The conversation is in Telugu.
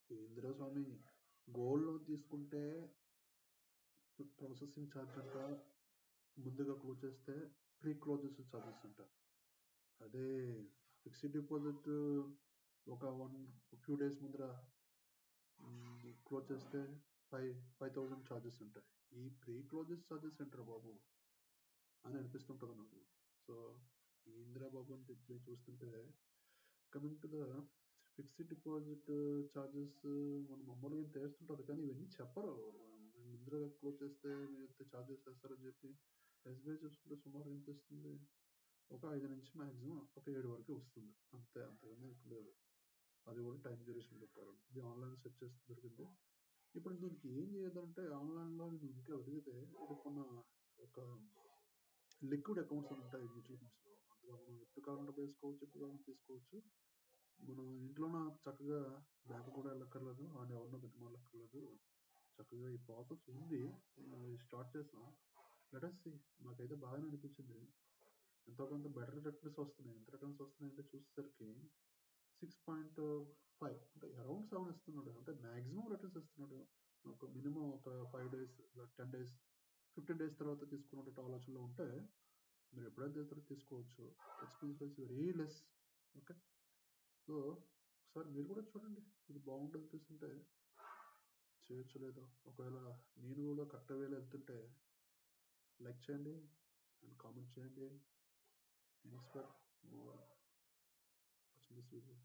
ఏందిరా స్వామి, గోల్డ్ లోన్ తీసుకుంటే ప్రాసెసింగ్ ఛార్జ్ అంట, ముందుగా క్లోజ్ చేస్తే ప్రీ క్లోజెస్ ఛార్జెస్ అంట. అదే ఫిక్స్డ్ డిపాజిట్ ఒక ఫ్యూ డేస్ ముందర క్లోజ్ చేస్తే 5,000 ఛార్జెస్ ఉంటాయి. ఈ ప్రీ క్లోజెస్ ఛార్జెస్ ఏంట్రా బాబు అని అనిపిస్తుంటుంది నాకు. సో ఇందిరా బాబు అని చెప్పి చూస్తుంటే, coming to the fixed deposit charges మనం మామూలుగా చేస్తుంటారు, కానీ ఇవన్నీ చెప్పరు. ముందరగా క్లోజ్ చేస్తే ఎంత ఛార్జెస్ వేస్తారని చెప్పి. ఎస్బీఐ చూసుకుంటే సుమారు ఎంత వస్తుంది, ఒక 5 నుంచి మ్యాక్సిమం ఒక 7 వరకు వస్తుంది అంతే, అంతకన్నా ఎక్కువ లేదు. అది కూడా టైం డ్యూరేషన్ ప్రకారం. ఇది ఆన్లైన్ సెర్చ్ చేస్తే దొరికింది. ఇప్పుడు దీనికి ఏం చేయాలంటే, ఆన్లైన్లో నేను ఇంకా వెతికితే ఇది కొన్న ఒక లిక్విడ్ అకౌంట్స్ అని ఉంటాయి మ్యూచువల్ ఫండ్స్లో. అందులో మనం ఎప్పుడు కావాలంటే వేసుకోవచ్చు, ఎప్పుడు కావాలంటే తీసుకోవచ్చు. మనం ఇంట్లోన చక్కగా బ్యాంకు కూడా వెళ్ళక్కర్లేదు, అని ఎవరినో బతిమాలక్కర్లేదు. చక్కగా ఈ ప్రాసెస్ ఉంది, స్టార్ట్ చేసాం. Let us see. నాకైతే బాగానే అనిపించింది. ఎంతో కొంత బెటర్ రిటర్న్స్ వస్తున్నాయి. ఎంత రిటర్న్స్ వస్తున్నాయంటే చూసేసరికి 6.5 అంటే అరౌండ్ 7 ఇస్తున్నాడు. అంటే మ్యాక్సిమం రిటర్న్స్ ఇస్తున్నాడు. ఒక మినిమం ఒక 5 డేస్, 10 డేస్, 15 డేస్ తర్వాత తీసుకున్నట్టు ఆలోచనలో ఉంటే మీరు ఎప్పుడైతే చేస్తారో తీసుకోవచ్చు. Expense rates very less. Okay, so ఒకసారి మీరు కూడా చూడండి, ఇది బాగుంటుంది అనిపిస్తుంటే చేయొచ్చు. లేదా ఒకవేళ నేను కూడా కరెక్ట్ వేలో వెళ్తుంటే లైక్ చేయండి అండ్ కామెంట్ చేయండి. Thanks for watching this video.